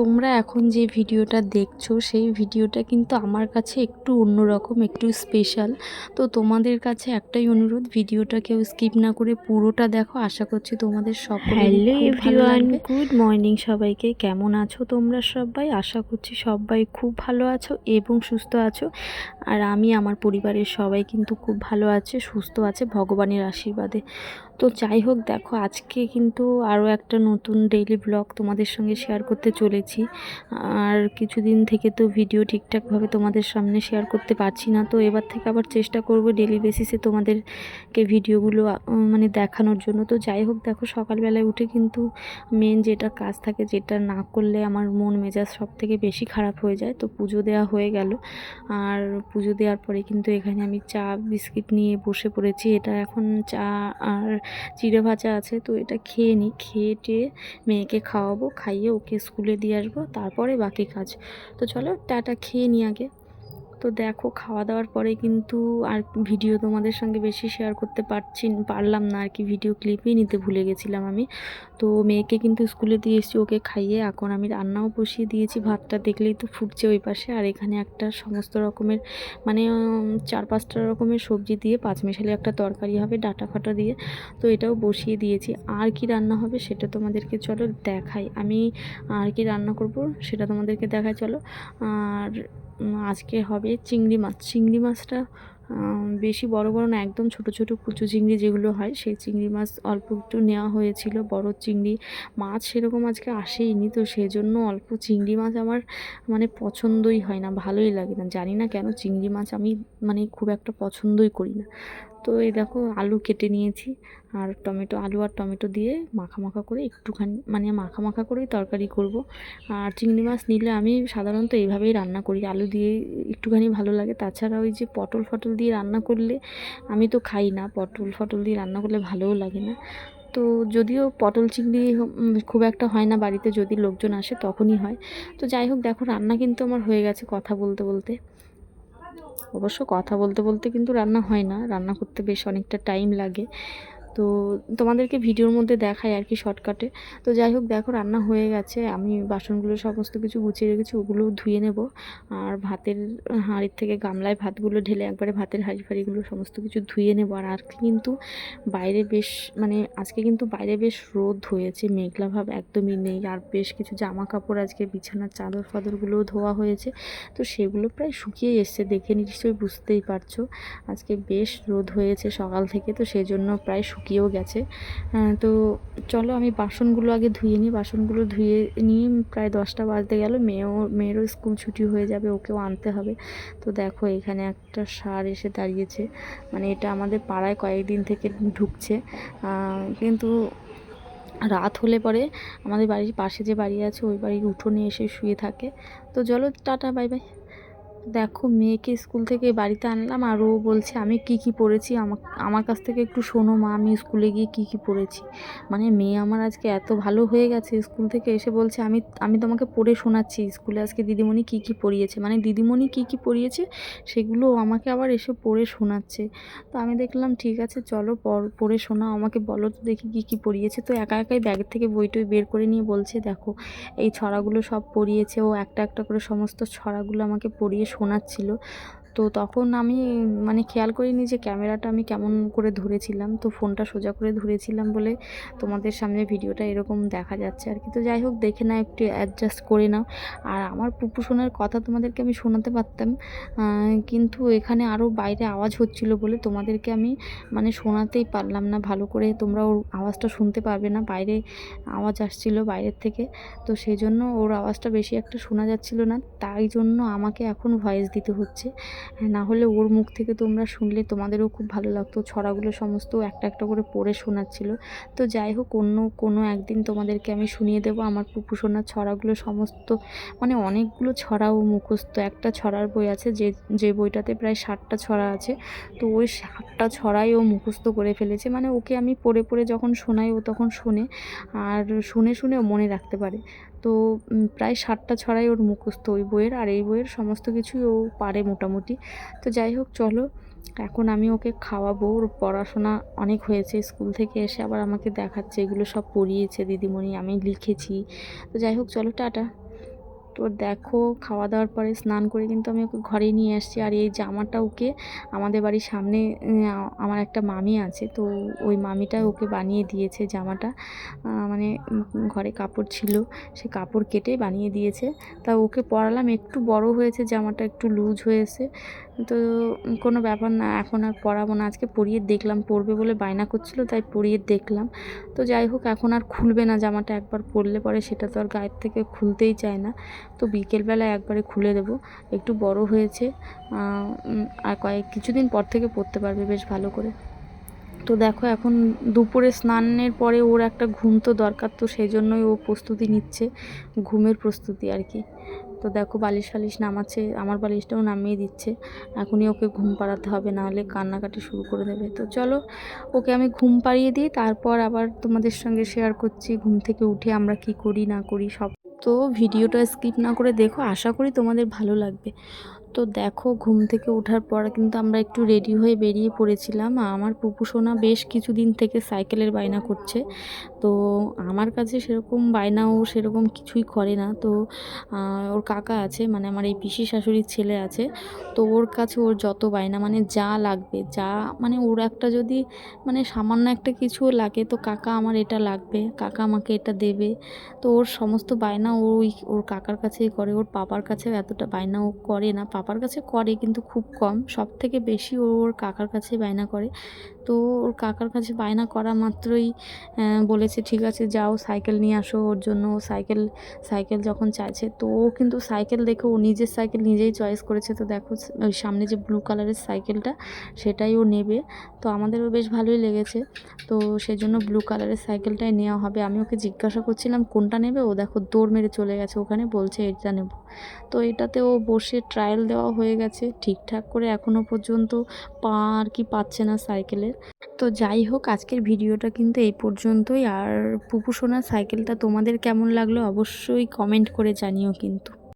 তোমরা এখন যে ভিডিওটা দেখছো সেই ভিডিওটা কিন্তু আমার কাছে একটু অন্যরকম, একটু স্পেশাল। তো তোমাদের কাছে একটাই অনুরোধ, ভিডিওটা কেউ স্কিপ না করে পুরোটা দেখো। আশা করছি তোমাদের সকলেরই হ্যালো খুব ভালো এভরিওয়ান, লাগবে। গুড মর্নিং সবাইকে। কেমন আছো তোমরা সবাই? আশা করছি সবাই খুব ভালো আছো এবং সুস্থ আছো। আর আমি, আমার পরিবারের সবাই কিন্তু খুব ভালো আছে, সুস্থ আছে ভগবানের আশীর্বাদে। তো যাই হোক, দেখো আজকে কিন্তু আরও একটা নতুন ডেইলি ব্লগ তোমাদের সঙ্গে শেয়ার করতে চলেছি। আর কিছুদিন থেকে তো ভিডিও ঠিকঠাকভাবে তোমাদের সামনে শেয়ার করতে পারছি না, তো এবার থেকে আবার চেষ্টা করব ডেইলি বেসিসে তোমাদেরকে ভিডিওগুলো মানে দেখানোর জন্য। তো যাই হোক, দেখো সকালবেলায় উঠে কিন্তু মেন যেটা কাজ থাকে, যেটা না করলে আমার মন মেজাজ সব থেকে বেশি খারাপ হয়ে যায়। তো পুজো দেওয়া হয়ে গেল, আর পুজো দেওয়ার পরে কিন্তু এখানে আমি চা বিস্কিট নিয়ে বসে পড়েছি। এটা এখন চা আর চিড়ে ভাজা আছে, তো এটা খেয়ে নিই। খেয়ে টেয়ে মেয়েকে খাওয়াবো, খাইয়ে ওকে স্কুলে দিয়ে আসবো, তারপরে বাকি কাজ। তো চলো টাটা, খেয়ে নিই আগে। তো দেখো খাওয়া দাওয়ার পরে কিন্তু আর ভিডিও তোমাদের সঙ্গে বেশি শেয়ার করতে পারলাম না আর কি, ভিডিও ক্লিপই নিতে ভুলে গেছিলাম আমি। তো মেয়েকে কিন্তু স্কুলে দিয়ে এসেছি, ওকে খাইয়ে এখন আমি রান্নাও বসিয়ে দিয়েছি। ভাতটা দেখলেই তো ফুটছে ওই পাশে, আর এখানে একটা সমস্ত রকমের মানে 4-5টা রকমের সবজি দিয়ে পাঁচমিশালি একটা তরকারি হবে ডাঁটা ফাটা দিয়ে, তো এটাও বসিয়ে দিয়েছি। আর কি রান্না হবে সেটা তোমাদেরকে চলো দেখাই। আমি আর কি রান্না করব সেটা তোমাদেরকে দেখাই, চলো। আর আজকে হবে চিংড়ি মাছ। চিংড়ি মাছটা বেশি বড় বড় না, একদম ছোট ছোট কুচু চিংড়ি যেগুলো হয়, সেই চিংড়ি মাছ অল্প একটু নেওয়া হয়েছিল। বড় চিংড়ি মাছ সেরকম আজকে আসেইনি, তো সেজন্য অল্প চিংড়ি মাছ আমার মানে পছন্দই হয় না, ভালোই লাগে না। জানি না কেন চিংড়ি মাছ আমি মানে খুব একটা পছন্দই করি না। তো এই দেখো আলু কেটে নিয়েছি, আর টমেটো, আলু আর টমেটো দিয়ে মাখা মাখা করে একটুখানি মানে মাখা মাখা করেই তরকারি করব। আর চিংড়ি মাছ নিলে আমি সাধারণত এইভাবেই রান্না করি, আলু দিয়ে একটুখানি ভালো লাগে। তাছাড়া ওই যে পটল ফটল দিয়ে রান্না করলে আমি তো খাই না, পটল ফটল দিয়ে রান্না করলে ভালোও লাগে না। তো যদিও পটল চিংড়ি খুব একটা হয় না বাড়িতে, যদি লোকজন আসে তখনই হয়। তো যাই হোক, দেখো রান্না কিন্তু আমার হয়ে গেছে কথা বলতে বলতে। অবশ্য কথা বলতে বলতে কিন্তু রান্না হয় না, রান্না করতে বেশ অনেকটা টাইম লাগে। তো তোমাদেরকে ভিডিওর মধ্যে দেখাই আর কি শর্টকাটে। তো যাই হোক, দেখো রান্না হয়ে গেছে, আমি বাসনগুলো সমস্ত কিছু গুছিয়ে রেখেছি, ওগুলো ধুয়ে নেব। আর ভাতের হাঁড়ির থেকে গামলায় ভাতগুলো ঢেলে একবারে ভাতের হাঁড়ি ফাড়িগুলো সমস্ত কিছু ধুয়ে নেব। আর আজকে কিন্তু বাইরে বেশ মানে আজকে কিন্তু বাইরে বেশ রোদ হয়েছে, মেঘলা ভাব একদমই নেই। আর বেশ কিছু জামা কাপড় আজকে বিছানার চাদর ফাদরগুলোও ধোয়া হয়েছে, তো সেগুলো প্রায় শুকিয়ে এসছে, দেখে নিশ্চয়ই বুঝতেই পারছো। আজকে বেশ রোদ হয়েছে সকাল থেকে, তো সেই জন্য প্রায় শুকিয়েও গেছে। তো চলো আমি বাসনগুলো আগে ধুয়ে নিই। বাসনগুলো ধুয়ে নিয়ে প্রায় 10টা বাজতে গেল, মেয়েরও স্কুল ছুটি হয়ে যাবে, ওকেও আনতে হবে। তো দেখো এখানে একটা ষাঁড় এসে দাঁড়িয়েছে, মানে এটা আমাদের পাড়ায় কয়েকদিন থেকে ঢুকছে, কিন্তু রাত হলে পরে আমাদের বাড়ির পাশে যে বাড়ি আছে ওই বাড়ির উঠোনে এসে শুয়ে থাকে। তো চলো টাটা, বাই বাই। দেখো মেয়েকে স্কুল থেকে বাড়িতে আনলাম, আর ও বলছে আমি কি কি পড়েছি, আমার কাছ থেকে একটু শোনো মা, আমি স্কুলে গিয়ে কি কি পড়েছি। মানে মেয়ে আমার আজকে এত ভালো হয়ে গেছে, স্কুল থেকে এসে বলছে আমি আমি তোমাকে পড়ে শোনাচ্ছি স্কুলে আজকে দিদিমণি কি কি পড়িয়েছে। মানে দিদিমণি কি কি পড়িয়েছে সেগুলো আমাকে আবার এসে পড়ে শোনাচ্ছে। তো আমি দেখলাম ঠিক আছে, চলো পড়ে শোনাও আমাকে, বলো তো দেখি কী কী পড়িয়েছে। তো একা একাই ব্যাগের থেকে বইটই বের করে নিয়ে বলছে দেখো এই ছড়াগুলো সব পড়িয়েছে। ও একটা একটা করে সমস্ত ছড়াগুলো আমাকে পড়িয়ে শোনাচ্ছিল। তো তখন আমি মানে খেয়াল করিনি যে ক্যামেরাটা আমি কেমন করে ধরেছিলাম, তো ফোনটা সোজা করে ধরেছিলাম বলে তোমাদের সামনে ভিডিওটা এরকম দেখা যাচ্ছে আর কি। তো যাই হোক, দেখে নাও, একটু অ্যাডজাস্ট করে নাও। আর আমার পুপু সোনার কথা তোমাদেরকে আমি শোনাতে পারতাম, কিন্তু এখানে আরও বাইরে আওয়াজ হচ্ছিল বলে তোমাদেরকে আমি মানে শোনাতেই পারলাম না ভালো করে, তোমরা ওর আওয়াজটা শুনতে পারবে না, বাইরে আওয়াজ আসছিল বাইরের থেকে। তো সেই জন্য ওর আওয়াজটা বেশি একটা শোনা যাচ্ছিল না, তাই জন্য আমাকে এখন ভয়েস দিতে হচ্ছে। না হলে ওর মুখ থেকে তোমরা শুনলে তোমাদেরও খুব ভালো লাগতো। ছড়াগুলো সমস্ত একটা একটা করে পড়ে শোনাচ্ছিল। তো যাই হোক, অন্য কোনো একদিন তোমাদেরকে আমি শুনিয়ে দেবো আমার পুপু সোনার ছড়াগুলো সমস্ত, মানে অনেকগুলো ছড়াও মুখস্থ। একটা ছড়ার বই আছে যে বইটাতে প্রায় 60টা ছড়া আছে, তো ওই 60টা ছড়াই ও মুখস্থ করে ফেলেছে। মানে ওকে আমি পড়ে পড়ে যখন শোনাই ও তখন শোনে, আর শুনে শুনে ও মনে রাখতে পারে। তো প্রায় 7টা ছড়াই ওর মুখস্থ ওই বইয়ের, আর এই বইয়ের সমস্ত কিছুই ও পারে মোটামুটি। তো যাই হোক চলো, এখন আমি ওকে খাওয়াবো। ওর পড়াশোনা অনেক হয়েছে, স্কুল থেকে এসে আবার আমাকে দেখাচ্ছে এগুলো সব পড়িয়েছে দিদিমণি, আমি লিখেছি। তো যাই হোক চলো, টাটা। তো দেখো, খাওয়া দাওয়ার পরে স্নান করে কিন্তু আমি ওকে ঘরে নিয়ে আসছি। আর এই জামাটা ওকে আমাদের বাড়ির সামনে আমার একটা মামি আছে, তো ওই মামিটা ওকে বানিয়ে দিয়েছে জামাটা। মানে ঘরে কাপড় ছিল, সে কাপড় কেটে বানিয়ে দিয়েছে। তা ওকে পরালাম, একটু বড় হয়েছে জামাটা, একটু লুজ হয়েছে। তো কোনো ব্যাপার না, এখন আর পরাবো না। আজকে পরিয়ে দেখলাম, পরবে বলে বায়না করছিল, তাই পরিয়ে দেখলাম। তো যাই হোক, এখন আর খুলবে না জামাটা, একবার পরলে পরে সেটা তো আর গায়ের থেকে খুলতেই চায় না। তো বিকেলবেলা একবারে খুলে দেবো, একটু বড় হয়েছে। আর কিছুদিন পর থেকে পরতে পারবে বেশ ভালো করে। তো দেখো, এখন দুপুরে স্নানের পরে ওর একটা ঘুম তো দরকার, তো সেই জন্যই ও প্রস্তুতি নিচ্ছে, ঘুমের প্রস্তুতি আর কি। তো দেখো, বালিশ ফালিশ নামাচ্ছে, আমার বালিশটাও নামিয়ে দিচ্ছে। এখনই ওকে ঘুম পাড়াতে হবে, নাহলে কান্নাকাটি শুরু করে দেবে। তো চলো, ওকে আমি ঘুম পাড়িয়ে দিই, তারপর আবার তোমাদের সঙ্গে শেয়ার করছি ঘুম থেকে উঠে আমরা কি করি না করি সব। তো ভিডিওটা স্কিপ না করে দেখো, আশা করি তোমাদের ভালো লাগবে। তো দেখো, ঘুম থেকে ওঠার পর কিন্তু আমরা একটু রেডি হয়ে বেরিয়ে পড়েছিলাম। আমার পুপু সোনা বেশ কিছুদিন থেকে সাইকেলের বায়না করছে। তো আমার কাছে সেরকম বায়না ও সেরকম কিছুই করে না। তো ওর কাকা আছে, মানে আমার এই পিসি শাশুড়ির ছেলে আছে, তো ওর কাছে ওর যত বায়না, মানে যা লাগবে, যা মানে ওর একটা যদি মানে সামান্য একটা কিছু লাগে, তো কাকা আমার এটা লাগবে, কাকা আমাকে এটা দেবে। তো ওর সমস্ত বায়না ওর কাকার কাছেই করে। ওর পাপার কাছেও এতটা বায়না ও করে না, পাপার কাছে করে কিন্তু খুব কম। সব থেকে বেশি ওর কাকার কাছে বায়না করে। তো ওর কাকার কাছে বায়না করা মাত্রই বলেছে ঠিক আছে যাও সাইকেল নিয়ে আসো ওর জন্য। সাইকেল যখন চাইছে, তো ও কিন্তু সাইকেল দেখে ও নিজের সাইকেল নিজেই চয়েস করেছে। তো দেখো, ওই সামনে যে ব্লু কালারের সাইকেলটা, সেটাই ও নেবে। তো আমাদেরও বেশ ভালোই লেগেছে, তো সেই জন্য ব্লু কালারের সাইকেলটাই নেওয়া হবে। আমি ওকে জিজ্ঞাসা করছিলাম কোনটা নেবে, ও দেখো দৌড় মেরে চলে গেছে ওখানে, বলছে এটা নেব। তো এটাতে ও বসে ট্রায়াল দেওয়া হয়ে গেছে ঠিকঠাক করে, এখনও পর্যন্ত পা আর কি পাচ্ছে না সাইকেলের। তো যাই হোক, আজকের ভিডিওটা কিন্তু এই পর্যন্তই। আর পুপু সোনার সাইকেলটা তোমাদের কেমন লাগলো অবশ্যই কমেন্ট করে জানিও কিন্তু।